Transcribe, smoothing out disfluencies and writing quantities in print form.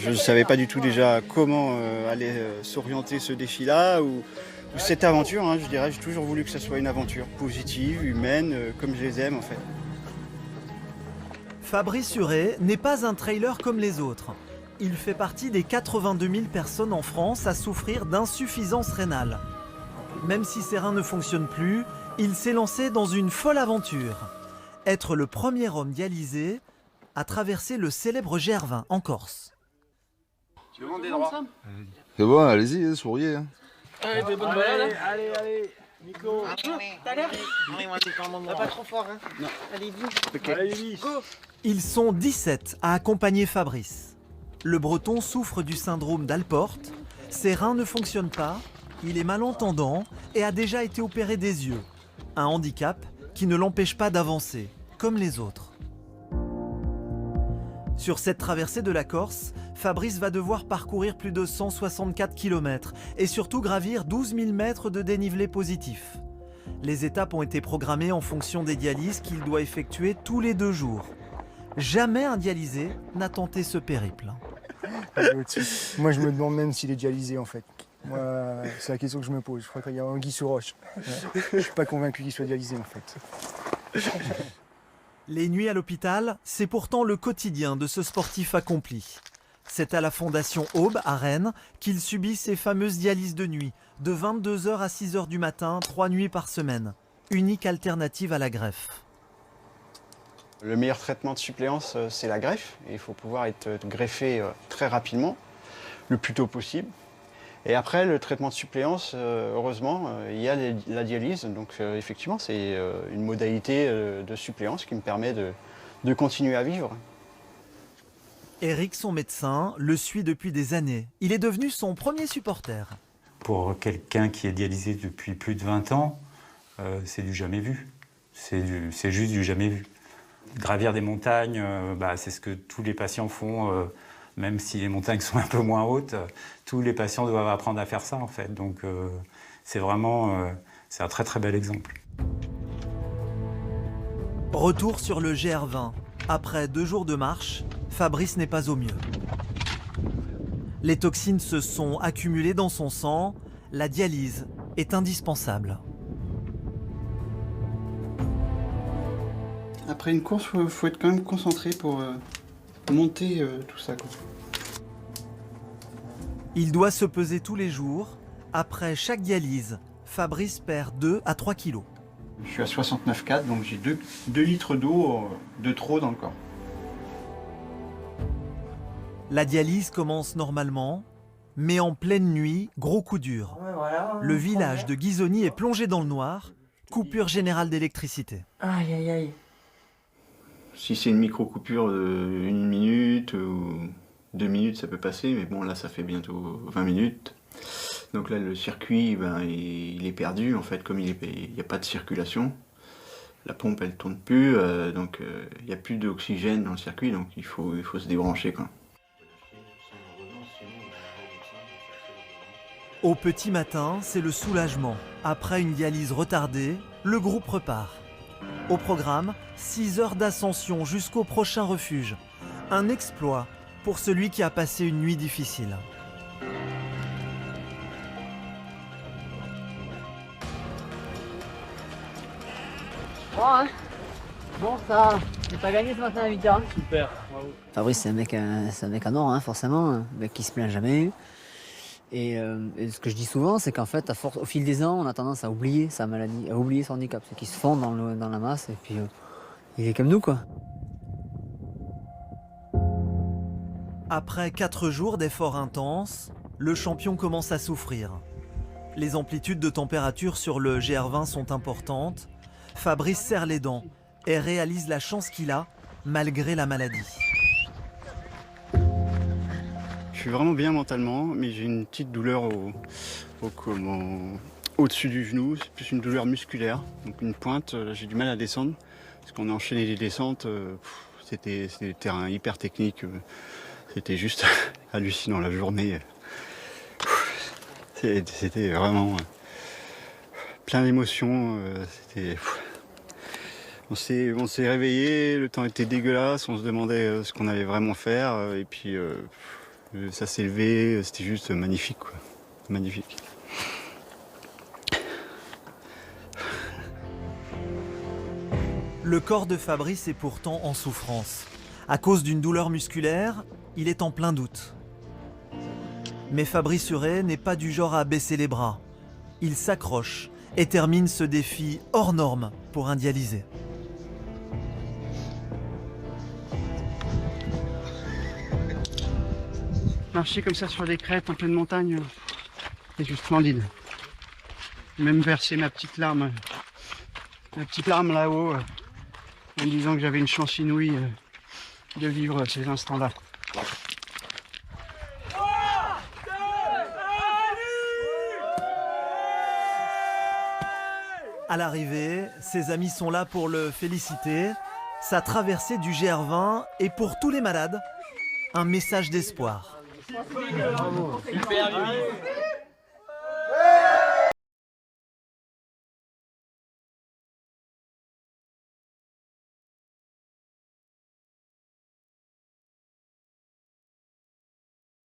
Je ne savais pas du tout déjà comment allait s'orienter ce défi-là ou cette aventure, hein, je dirais. J'ai toujours voulu que ça soit une aventure positive, humaine, comme je les aime en fait. Fabrice Huret n'est pas un trailer comme les autres. Il fait partie des 82 000 personnes en France à souffrir d'insuffisance rénale. Même si ses reins ne fonctionnent plus, il s'est lancé dans une folle aventure. Être le premier homme dialysé à traverser le célèbre GR20 en Corse. Tu veux des droits? C'est bon, allez-y, souriez. Hein. Allez, des bonnes balades. Allez, Nico. T'as l'air? Pas trop fort, hein? Non. Allez, vite. Allez, go. Ils sont 17 à accompagner Fabrice. Le Breton souffre du syndrome d'Alport, ses reins ne fonctionnent pas, il est malentendant et a déjà été opéré des yeux. Un handicap qui ne l'empêche pas d'avancer, comme les autres. Sur cette traversée de la Corse, Fabrice va devoir parcourir plus de 164 km et surtout gravir 12 000 mètres de dénivelé positif. Les étapes ont été programmées en fonction des dialyses qu'il doit effectuer tous les 2 jours. Jamais un dialysé n'a tenté ce périple. Moi, je me demande même s'il est dialysé en fait. Moi, c'est la question que je me pose. Je crois qu'il y a anguille sous roche. Ouais. Je suis pas convaincu qu'il soit dialysé en fait. Les nuits à l'hôpital, c'est pourtant le quotidien de ce sportif accompli. C'est à la Fondation Aube, à Rennes, qu'il subit ces fameuses dialyses de nuit, de 22 h à 6 h du matin, 3 nuits par semaine. Unique alternative à la greffe. Le meilleur traitement de suppléance, c'est la greffe. Il faut pouvoir être greffé très rapidement, le plus tôt possible. Et après, le traitement de suppléance, heureusement, il y a la dialyse. Donc effectivement, c'est une modalité de suppléance qui me permet de continuer à vivre. Eric, son médecin, le suit depuis des années. Il est devenu son premier supporter. Pour quelqu'un qui est dialysé depuis plus de 20 ans, c'est du jamais vu. C'est juste du jamais vu. Gravir des montagnes, c'est ce que tous les patients font. Même si les montagnes sont un peu moins hautes, tous les patients doivent apprendre à faire ça en fait. Donc c'est vraiment c'est un très très bel exemple. Retour sur le GR20. Après 2 jours de marche, Fabrice n'est pas au mieux. Les toxines se sont accumulées dans son sang. La dialyse est indispensable. Après une course, il faut être quand même concentré pour monter tout ça, quoi. Il doit se peser tous les jours. Après chaque dialyse, Fabrice perd 2 à 3 kilos. Je suis à 69,4, donc j'ai 2 litres d'eau de trop dans le corps. La dialyse commence normalement, mais en pleine nuit, gros coup dur. Ouais, voilà, Le village de Ghisoni est plongé dans le noir. Coupure générale d'électricité. Aïe, aïe, aïe. Si c'est une micro-coupure de 1 minute ou 2 minutes, ça peut passer, mais bon, là, ça fait bientôt 20 minutes. Donc là, le circuit, il est perdu, en fait, comme il n'y a pas de circulation. La pompe, elle tourne plus, donc il n'y a plus d'oxygène dans le circuit, donc il faut se débrancher, quoi. Au petit matin, c'est le soulagement. Après une dialyse retardée, le groupe repart. Au programme, 6 heures d'ascension jusqu'au prochain refuge. Un exploit pour celui qui a passé une nuit difficile. Bon, hein. Bon, ça, j'ai pas gagné ce matin à 8h. Super, bravo. Fabrice, c'est un mec en or, hein, forcément, un mec qui se plaint jamais. Et ce que je dis souvent, c'est qu'en fait, au fil des ans, on a tendance à oublier sa maladie, à oublier son handicap. C'est qu'il se fond dans la masse et puis il est comme nous, quoi. Après 4 jours d'efforts intenses, le champion commence à souffrir. Les amplitudes de température sur le GR20 sont importantes. Fabrice serre les dents et réalise la chance qu'il a, malgré la maladie. Je suis vraiment bien mentalement, mais j'ai une petite douleur au-dessus du genou. C'est plus une douleur musculaire, donc une pointe. J'ai du mal à descendre, parce qu'on a enchaîné les descentes. C'était des terrains hyper techniques. C'était juste hallucinant la journée. C'était vraiment plein d'émotions. On s'est réveillé, le temps était dégueulasse, on se demandait ce qu'on allait vraiment faire. Et puis Ça s'est levé, c'était juste magnifique, quoi. Magnifique. Le corps de Fabrice est pourtant en souffrance. À cause d'une douleur musculaire, il est en plein doute. Mais Fabrice Huret n'est pas du genre à baisser les bras. Il s'accroche et termine ce défi hors norme pour un dialysé. Marcher comme ça sur des crêtes en pleine montagne, c'est juste splendide. Même verser ma petite larme là-haut, en me disant que j'avais une chance inouïe de vivre ces instants-là. À l'arrivée, ses amis sont là pour le féliciter. Sa traversée du GR20 est pour tous les malades un message d'espoir. Super,